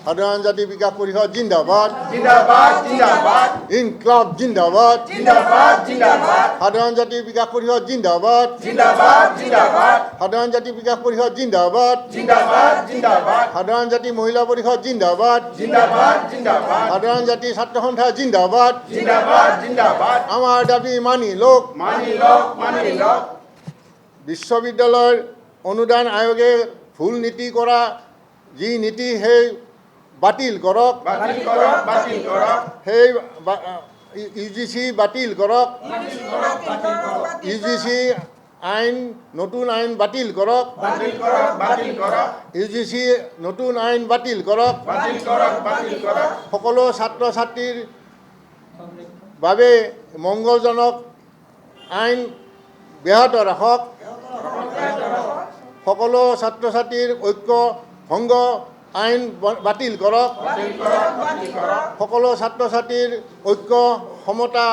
সাধারণ জাতি বিকাশ পরিষদ জিন্দাবাদ জিন্দাবাদ জিন্দাবাদ ইনকলাব জিন্দাবাদ জিন্দাবাদ জিন্দাবাদ সাধারণ জাতি বিকাশ পরিষদ জিন্দাবাদ জিন্দাবাদ জিন্দাবাদ সাধারণ জাতি বিকাশ পরিষদ জিন্দাবাদ জিন্দাবাদ জিন্দাবাদ সাধারণ জাতি মহিলা পরিষদ জিন্দাবাদ জিন্দাবাদ জিন্দাবাদ সাধারণ জাতি ছাত্র সন্থা জিন্দাবাদ জিন্দাবাদ জিন্দাবাদ আমার দাবি মানি লোক মানি লওক মানি লওক বিশ্ববিদ্যালয়ের অনুদান আয়োগে ভুল নীতি করা যি নীতি সেই বাতিল কৰক বাতিল কৰক বাতিল কৰক সেই ইউজিচি বাতিল কৰক ইউজিচি আইন নতুন আইন বাতিল কৰক বাতিল কৰক বাতিল কৰক ইউজিচি নতুন আইন বাতিল কৰক বাতিল কৰক বাতিল কৰক সকলো ছাত্ৰ ছাত্ৰীৰ বাবে মংগলজনক আইন ব্যাহত ৰাখক সকলো ছাত্ৰ ছাত্ৰীৰ ঐক্য ভংগ আইন বাতিল কৰক বাতিল কৰক বাতিল কৰক সকলো ছাত্ৰ ছাত্ৰীৰ ঐক্য সমতা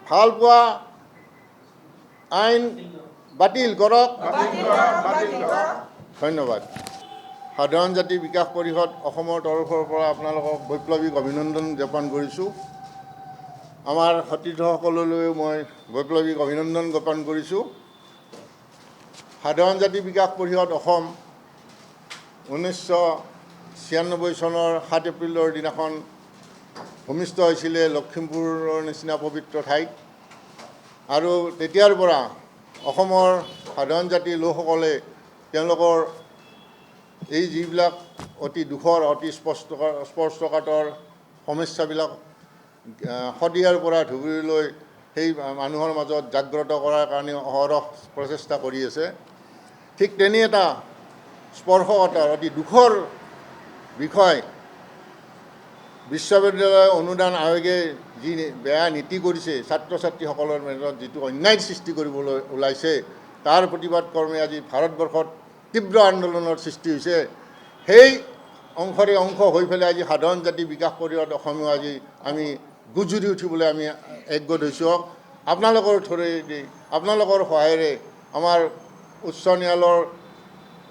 ভাল পোৱা আইন বাতিল কৰক বাতিল কৰক বাতিল কৰক ধন্যবাদ সাধাৰণ জাতি বিকাশ পৰিষদ অসমৰ তৰফৰ পৰা আপোনালোকক বৈপ্লৱিক অভিনন্দন জ্ঞাপন কৰিছোঁ আমাৰ সতীৰ্থসকললৈও মই বৈপ্লৱিক অভিনন্দন জ্ঞাপন কৰিছোঁ সাধাৰণ জাতি বিকাশ পৰিষদ অসম 1996 চনৰ 7 এপ্ৰিলৰ দিনাখন ভূমিষ্ঠ হৈছিলে লখিমপুৰৰ নিচিনা পবিত্ৰ ঠাইত আৰু তেতিয়াৰ পৰা অসমৰ সাধাৰণ জাতিৰ লোকসকলে তেওঁলোকৰ এই যিবিলাক অতি দুখৰ অতি স্পষ্টকাতৰ সমস্যাবিলাক শদিয়াৰ পৰা ধুবুৰীলৈ সেই মানুহৰ মাজত জাগ্ৰত কৰাৰ কাৰণে অহৰহ প্ৰচেষ্টা কৰি আছে ঠিক তেনে এটা স্পৰ্শকাতৰ অতি দুখৰ বিষয় বিশ্ববিদ্যালয় অনুদান আয়োগে যি বেয়া নীতি কৰিছে ছাত্ৰ ছাত্ৰীসকলৰ মাজত যিটো অন্যায় সৃষ্টি কৰিবলৈ ওলাইছে তাৰ প্ৰতিবাদ কৰ্মে আজি ভাৰতবৰ্ষত তীব্ৰ আন্দোলনৰ সৃষ্টি হৈছে সেই অংশৰে অংশ হৈ পেলাই আজি সাধাৰণ জাতি বিকাশ পৰিষদ অসমেও আজি আমি গুজৰি উঠিবলৈ আমি একগোট হৈছোঁ আপোনালোকৰ থ্ৰুৱেদি আপোনালোকৰ সহায়েৰে আমাৰ উচ্চ ন্যায়ালয়ৰ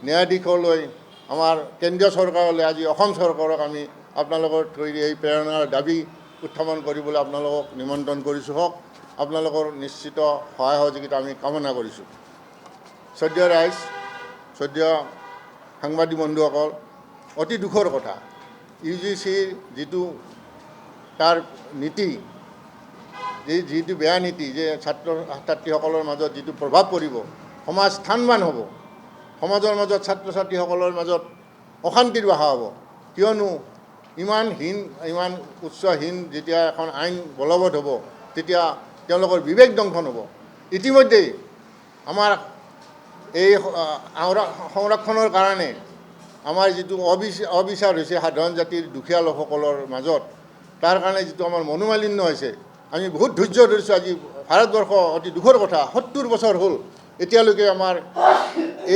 ন্যায়াধীশলৈ আমাৰ কেন্দ্ৰীয় চৰকাৰলৈ আজি অসম চৰকাৰক আমি আপোনালোকৰ থ্ৰুৱেদি এই প্ৰেৰণাৰ দাবী উত্থাপন কৰিবলৈ আপোনালোকক নিমন্ত্ৰণ কৰিছোঁ হওক আপোনালোকৰ নিশ্চিত সহায় সহযোগিতা আমি কামনা কৰিছোঁ শ্ৰদ্ধেয় ৰাইজ শ্ৰদ্ধেয় সাংবাদিক বন্ধুসকল অতি দুখৰ কথা ইউজিচিৰ যিটো তাৰ নীতি যিটো বেয়া নীতি যে ছাত্ৰ ছাত্ৰীসকলৰ মাজত যিটো প্ৰভাৱ পৰিব সমাজ স্থানবান হ'ব সমাজৰ মাজত ছাত্ৰ ছাত্ৰীসকলৰ মাজত অশান্তিৰ বাসা হ'ব কিয়নো ইমান উচ্চহীন যেতিয়া এখন আইন বলবৎ হ'ব তেতিয়া তেওঁলোকৰ বিবেক দংশন হ'ব ইতিমধ্যেই আমাৰ এই সংৰক্ষণৰ কাৰণে আমাৰ যিটো অবিচাৰ হৈছে সাধাৰণ জাতিৰ দুখীয়া লোকসকলৰ মাজত তাৰ কাৰণে যিটো আমাৰ মনোমালিন্য হৈছে আমি বহুত ধৈৰ্য ধৰিছোঁ আজি ভাৰতবৰ্ষ অতি দুখৰ কথা 70 বছৰ হ'ল এতিয়ালৈকে আমাৰ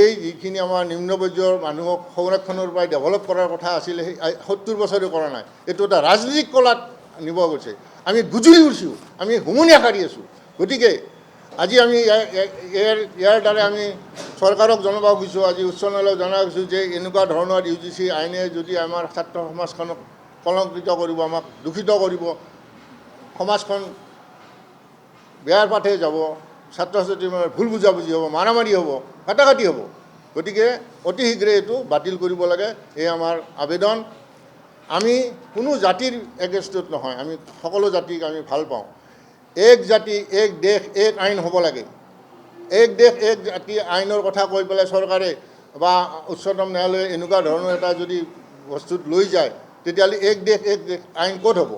এই যিখিনি আমাৰ নিম্ন পৰ্যায়ৰ মানুহক সংৰক্ষণৰ পৰা ডেভেলপ কৰাৰ কথা আছিলে সেই 70 বছৰে কৰা নাই এইটো এটা ৰাজনৈতিক কলাত নিব গৈছে আমি গুজৰি উঠিছোঁ আমি হুমুনিয়া কাঢ়ি আছোঁ গতিকে আজি আমি ইয়াৰ দ্বাৰা আমি চৰকাৰক জনাব খুজিছোঁ আজি উচ্চ ন্যায়ালয়ক জনাব খুজিছোঁ যে এনেকুৱা ধৰণৰ ইউজিচি আইনে যদি আমাৰ ছাত্ৰ সমাজখনক কলংকিত কৰিব আমাক দূষিত কৰিব সমাজখন বেয়াৰ পাঠে যাব ছাত্ৰ ছাত্ৰীৰ ভুল বুজাবুজি হ'ব মাৰামাৰি হ'ব কাটাকাটি হ'ব গতিকে অতি শীঘ্ৰে এইটো বাতিল কৰিব লাগে এই আমাৰ আবেদন আমি কোনো জাতিৰ এগেইনষ্টত নহয় আমি সকলো জাতিক আমি ভাল পাওঁ এক জাতি এক দেশ এক আইন হ'ব লাগে এক দেশ এক জাতি আইনৰ কথা কৈ পেলাই চৰকাৰে বা উচ্চতম ন্যায়ালয়ে এনেকুৱা ধৰণৰ এটা যদি বস্তুত লৈ যায় তেতিয়াহ'লে এক দেশ আইন ক'ত হ'ব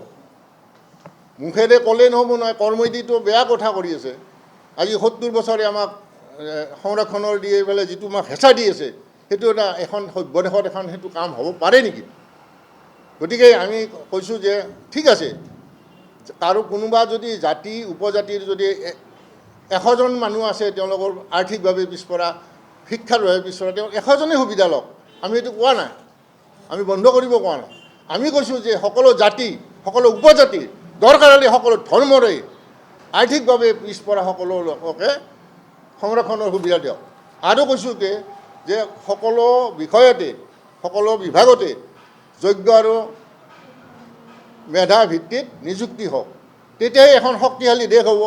মুখেৰে ক'লে নহ'ব নহয় কৰ্মইদিটো বেয়া কথা কৰি আছে আজি 70 বছৰে আমাক সংৰক্ষণৰ দি পেলাই যিটো আমাক হেঁচা দি আছে সেইটো এটা এখন সভ্য দেশত এখন সেইটো কাম হ'ব পাৰে নেকি গতিকে আমি কৈছোঁ যে ঠিক আছে আৰু কোনোবা যদি জাতি উপজাতিৰ যদি 100জন মানুহ আছে তেওঁলোকৰ আৰ্থিকভাৱে পিছপৰা শিক্ষাৰ বাবে পিছপৰা তেওঁ 100জনে সুবিধা লওক আমি এইটো কোৱা নাই আমি বন্ধ কৰিব কোৱা নাই আমি কৈছোঁ যে সকলো জাতি সকলো উপজাতি দৰকাৰ হ'লে সকলো ধৰ্মৰে আৰ্থিকভাৱে পিছপৰা সকলো লোককে সংৰক্ষণৰ সুবিধা দিয়ক আৰু কৈছোঁ যে সকলো বিষয়তে সকলো বিভাগতে যোগ্য আৰু মেধা ভিত্তিত নিযুক্তি হওক, তেতিয়াই এখন শক্তিশালী দেশ হ'ব।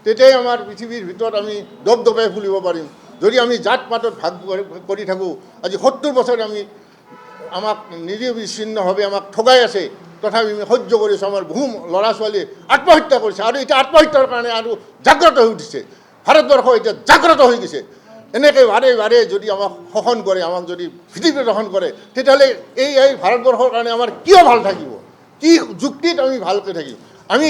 তেতিয়াই আমাৰ পৃথিৱীৰ ভিতৰত আমি দবদবাই ফুলিব পাৰিম। যদি আমি জাত পাতত ভাগ কৰি থাকোঁ, আজি 70 বছৰ আমাক নিৰবিচ্ছিন্নভাৱে আমাক ঠগাই আছে, তথাপি আমি সহ্য কৰিছোঁ। আমাৰ বহু ল'ৰা ছোৱালীয়ে আত্মহত্যা কৰিছে আৰু এতিয়া আত্মহত্যাৰ কাৰণে আৰু জাগ্ৰত হৈ উঠিছে। ভাৰতবৰ্ষ এতিয়া জাগ্ৰত হৈ গৈছে। এনেকৈ বাৰে বাৰে যদি আমাক শোষণ কৰে, আমাক যদি ভীতি প্ৰদৰ্শন কৰে, তেতিয়াহ'লে এই ভাৰতবৰ্ষৰ কাৰণে আমাৰ কিয় ভাল থাকিব? কি যুক্তিত আমি ভালকৈ থাকিম? আমি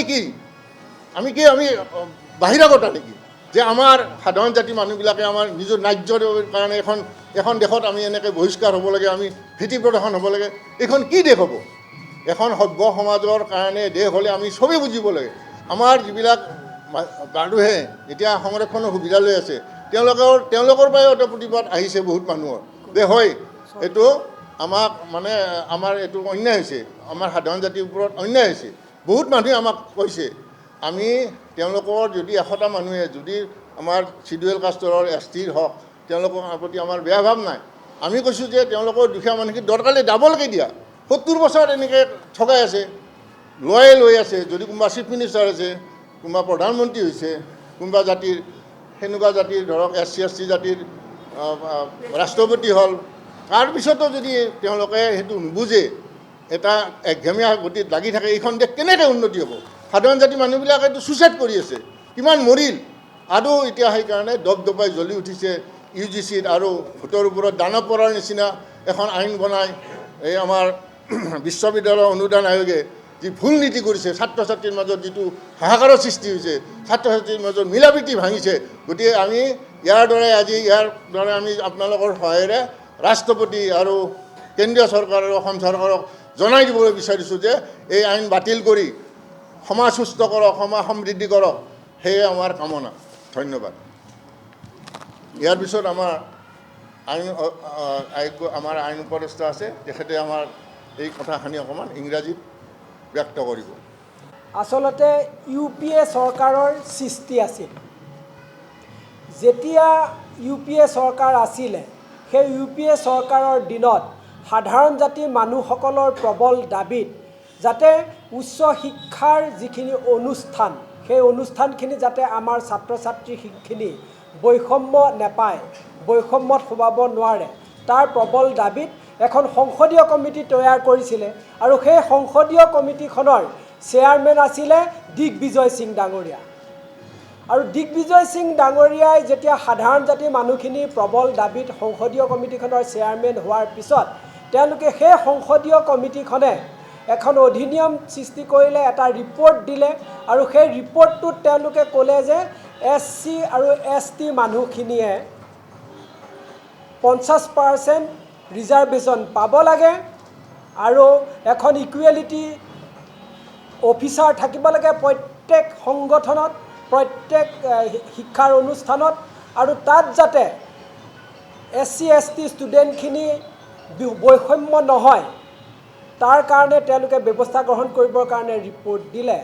বাহিৰাগত নেকি যে আমাৰ সাধাৰণ জাতি মানুহবিলাকে আমাৰ নিজৰ ন্যায্যৰ কাৰণে এখন দেশত আমি এনেকৈ বহিষ্কাৰ হ'ব লাগে, আমি ভীতি প্ৰদৰ্শন হ'ব লাগে? এইখন কি দেশ হ'ব? এখন সভ্য সমাজৰ কাৰণে দেশ হ'লে আমি চবেই বুজিব লাগে। আমাৰ যিবিলাক মানুহে এতিয়া সংৰক্ষণৰ সুবিধা লৈ আছে, তেওঁলোকৰ পৰাও এটা প্ৰতিবাদ আহিছে বহুত মানুহৰ যে হয়, এইটো আমাক আমাৰ এইটো অন্যায় হৈছে, আমাৰ সাধাৰণ জাতিৰ ওপৰত অন্যায় হৈছে। বহুত মানুহে আমাক কৈছে, আমি তেওঁলোকৰ যদি 100টা মানুহে যদি আমাৰ শিডিউল কাষ্টৰ ST হওক, তেওঁলোকৰ প্ৰতি আমাৰ বেয়া ভাৱ নাই। আমি কৈছোঁ যে তেওঁলোকৰ দুখীয়া মানুহখিনি দৰকাৰী ডাবলকৈ দিয়া। 70 বছৰ এনেকৈ ঠগাই আছে, লৈ আছে। যদি কোনোবা চিফ মিনিষ্টাৰ আছে, কোনোবা প্ৰধানমন্ত্ৰী হৈছে, কোনোবা জাতিৰ সেনেকুৱা জাতিৰ ধৰক SC ST জাতিৰ ৰাষ্ট্ৰপতি হ'ল, তাৰপিছতো যদি তেওঁলোকে সেইটো নুবুজে, এটা একঘেমীয়া গতিত লাগি থাকে, এইখন দেশ কেনেকৈ উন্নতি হ'ব? সাধাৰণ জাতি মানুহবিলাকেতো ছুইচাইড কৰি আছে, কিমান মৰিল। আৰু এতিয়া সেইকাৰণে দবদবাই জ্বলি উঠিছে UGCত আৰু ভোটৰ ওপৰত দানৱ পৰাৰ নিচিনা এখন আইন বনাই এই আমাৰ বিশ্ববিদ্যালয় অনুদান আয়োগে যি ভুল নীতি কৰিছে, ছাত্ৰ ছাত্ৰীৰ মাজত যিটো হাহাকাৰৰ সৃষ্টি হৈছে, ছাত্ৰ ছাত্ৰীৰ মাজত মিলাপ্ৰীতি ভাঙিছে। গতিকে আমি ইয়াৰ দ্বাৰা আমি আপোনালোকৰ সহায়েৰে ৰাষ্ট্ৰপতি আৰু কেন্দ্ৰীয় চৰকাৰ আৰু অসম চৰকাৰক জনাই দিবলৈ বিচাৰিছোঁ যে এই আইন বাতিল কৰি সমাজ সুস্থ কৰক, সমাজ সমৃদ্ধি কৰক, সেয়ে আমাৰ কামনা। ধন্যবাদ। ইয়াৰ পিছত আমাৰ আইন উপদেষ্টা আছে, তেখেতে আমাৰ এই কথাখিনি অকণমান ইংৰাজীত ব্যক্ত কৰিব। আচলতে UPA চৰকাৰৰ সৃষ্টি আছিল। যেতিয়া UPA চৰকাৰ আছিলে, সেই UPA চৰকাৰৰ দিনত সাধাৰণ জাতিৰ মানুহসকলৰ প্ৰবল দাবীত যাতে উচ্চ শিক্ষাৰ যিখিনি অনুষ্ঠান, সেই অনুষ্ঠানখিনি যাতে আমাৰ ছাত্ৰ ছাত্ৰীখিনি বৈষম্য নেপায়, বৈষম্যত সোমাব নোৱাৰে, তাৰ প্ৰবল দাবীত এখন সংসদীয় কমিটি তৈয়াৰ কৰিছিলে। আৰু সেই সংসদীয় কমিটিখনৰ চেয়াৰমেন আছিলে দিগ্বিজয় সিং ডাঙৰীয়া। আৰু দিগ্বিজয় সিং ডাঙৰীয়াই যেতিয়া সাধাৰণ জাতিৰ মানুহখিনিৰ প্ৰবল দাবীত সংসদীয় কমিটিখনৰ চেয়াৰমেন হোৱাৰ পিছত তেওঁলোকে সেই সংসদীয় কমিটিখনে এখন অধিনিয়ম সৃষ্টি কৰিলে, এটা ৰিপৰ্ট দিলে। আৰু সেই ৰিপৰ্টটোত তেওঁলোকে ক'লে যে SC আৰু ST মানুহখিনিয়ে 50% ৰিজাৰ্ভেশ্যন পাব লাগে আৰু এখন ইকুৱেলিটি অফিচাৰ থাকিব লাগে প্ৰত্যেক সংগঠনত, প্ৰত্যেক শিক্ষাৰ অনুষ্ঠানত। আৰু তাত যাতে SC ST ষ্টুডেণ্টখিনি বৈষম্য নহয়, তাৰ কাৰণে তেওঁলোকে ব্যৱস্থা গ্ৰহণ কৰিবৰ কাৰণে ৰিপৰ্ট দিলে।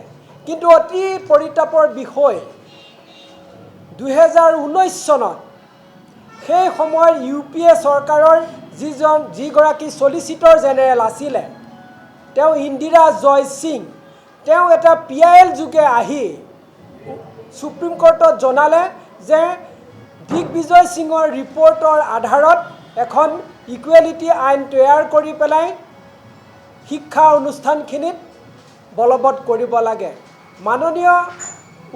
কিন্তু অতি পৰিতাপৰ বিষয়, 2019 চনত সেই সময়ৰ UPA চৰকাৰৰ যিগৰাকী চলিচিটৰ জেনেৰেল আছিলে, তেওঁ ইন্দিৰা জয় সিং, তেওঁ এটা PIL যোগে আহি সুপ্ৰিম কোৰ্টত জনালে যে দিগ্বিজয় সিঙৰ ৰিপৰ্টৰ আধাৰত এখন ইকুৱেলিটি আইন তৈয়াৰ কৰি পেলাই শিক্ষা অনুষ্ঠানখিনিত বলবৎ কৰিব লাগে। মাননীয়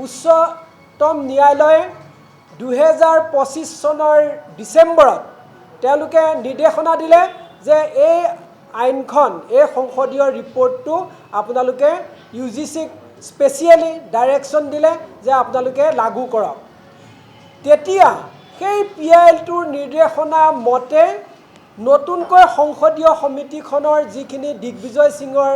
উচ্চতম ন্যায়ালয়ে 2025 চনৰ ডিচেম্বৰত তেওঁলোকে নিৰ্দেশনা দিলে যে এই আইনখন, এই সংসদীয় ৰিপৰ্টটো আপোনালোকে UGCক স্পেচিয়েলি ডাইৰেকশ্যন দিলে যে আপোনালোকে লাগু কৰক। তেতিয়া সেই PILটোৰ নিৰ্দেশনা মতে নতুনকৈ সংসদীয় সমিতিখনৰ যিখিনি দিগ্বিজয় সিঙৰ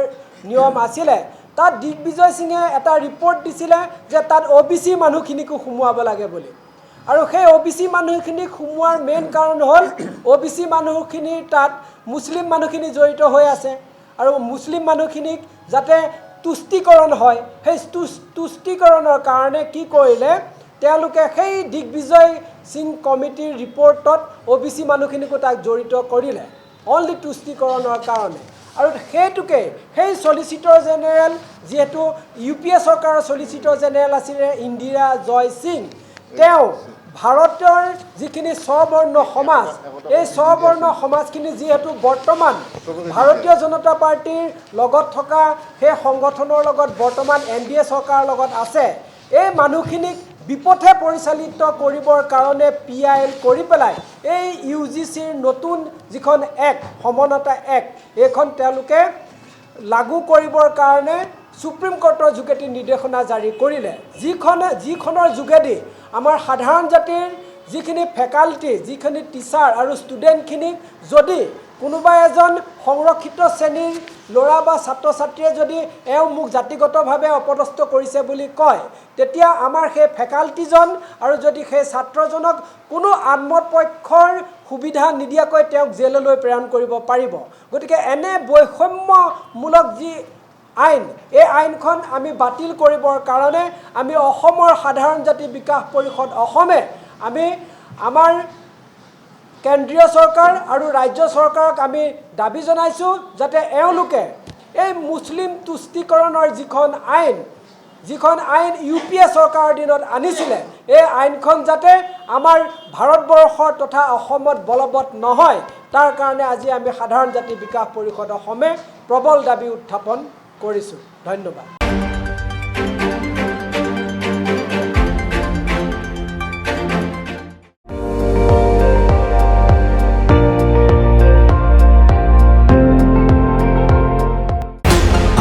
নিয়ম আছিলে, তাত দিগ্বিজয় সিঙে এটা ৰিপৰ্ট দিছিলে যে তাত OBC মানুহখিনিকো সোমোৱাব লাগে বুলি। আৰু সেই OBC মানুহখিনিক সোমোৱাৰ মেইন কাৰণ হ'ল OBC মানুহখিনিৰ তাত মুছলিম মানুহখিনি জড়িত হৈ আছে। আৰু মুছলিম মানুহখিনিক যাতে তুষ্টিকৰণ হয়, সেই তুষ্টিকৰণৰ কাৰণে কি কৰিলে, তেওঁলোকে সেই দিগ্বিজয় সিং কমিটিৰ ৰিপৰ্টত OBC মানুহখিনিকো তাক জড়িত কৰিলে, অনলি তুষ্টিকৰণৰ কাৰণে। আৰু সেইটোকে সেই চলিচিটৰ জেনেৰেল যিহেতু ইউ পি এ চৰকাৰৰ চলিচিটৰ জেনেৰেল আছিলে ইন্দিৰা জয় সিং তেওঁ ভাৰতৰ যিখিনি স্ববৰ্ণ সমাজ এই স্ববৰ্ণ সমাজখিনি যিহেতু বৰ্তমান ভাৰতীয় জনতা পাৰ্টিৰ লগত থকা সেই সংগঠনৰ লগত বৰ্তমান NDA চৰকাৰৰ লগত আছে এই মানুহখিনিক বিপথে পৰিচালিত কৰিবৰ কাৰণে PIL কৰি পেলাই এই UGCৰ নতুন যিখন এক সমনতা এক এইখন তেওঁলোকে লাগু কৰিবৰ কাৰণে সুপ্ৰিম কোৰ্টৰ যোগেদি নিৰ্দেশনা জাৰি কৰিলে যিখনৰ যোগেদি আমাৰ সাধাৰণ জাতিৰ যিখিনি ফেকাল্টি যিখিনি টিচাৰ আৰু ষ্টুডেণ্টখিনিক যদি কোনোবা এজন সংৰক্ষিত শ্ৰেণীৰ ল'ৰা বা ছাত্ৰ ছাত্ৰীয়ে যদি মোক জাতিগতভাৱে অপদস্থ কৰিছে বুলি কয় তেতিয়া আমাৰ সেই ফেকাল্টিজন আৰু যদি সেই ছাত্ৰজনক কোনো আত্মপক্ষৰ সুবিধা নিদিয়াকৈ তেওঁক জেললৈ প্ৰেৰণ কৰিব পাৰিব গতিকে এনে বৈষম্যমূলক যি আইন এই আইনখন আমি বাতিল কৰিবৰ কাৰণে আমি অসমৰ সাধাৰণ জাতি বিকাশ পৰিষদ অসমে আমি আমাৰ কেন্দ্ৰীয় চৰকাৰ আৰু ৰাজ্য চৰকাৰক আমি দাবী জনাইছোঁ যাতে এওঁলোকে এই মুছলিম তুষ্টিকৰণৰ যিখন আইন UPA চৰকাৰৰ দিনত আনিছিলে এই আইনখন যাতে আমাৰ ভাৰতবৰ্ষৰ তথা অসমত বলবৎ নহয় তাৰ কাৰণে আজি আমি সাধাৰণ জাতি বিকাশ পৰিষদ অসমে প্ৰবল দাবী উত্থাপন কৰিছোঁ ধন্যবাদ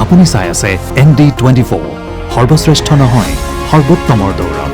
আপুনি চাই আছে ND24 সৰ্বশ্ৰেষ্ঠ নহয় সৰ্বোত্তমৰ দৌৰত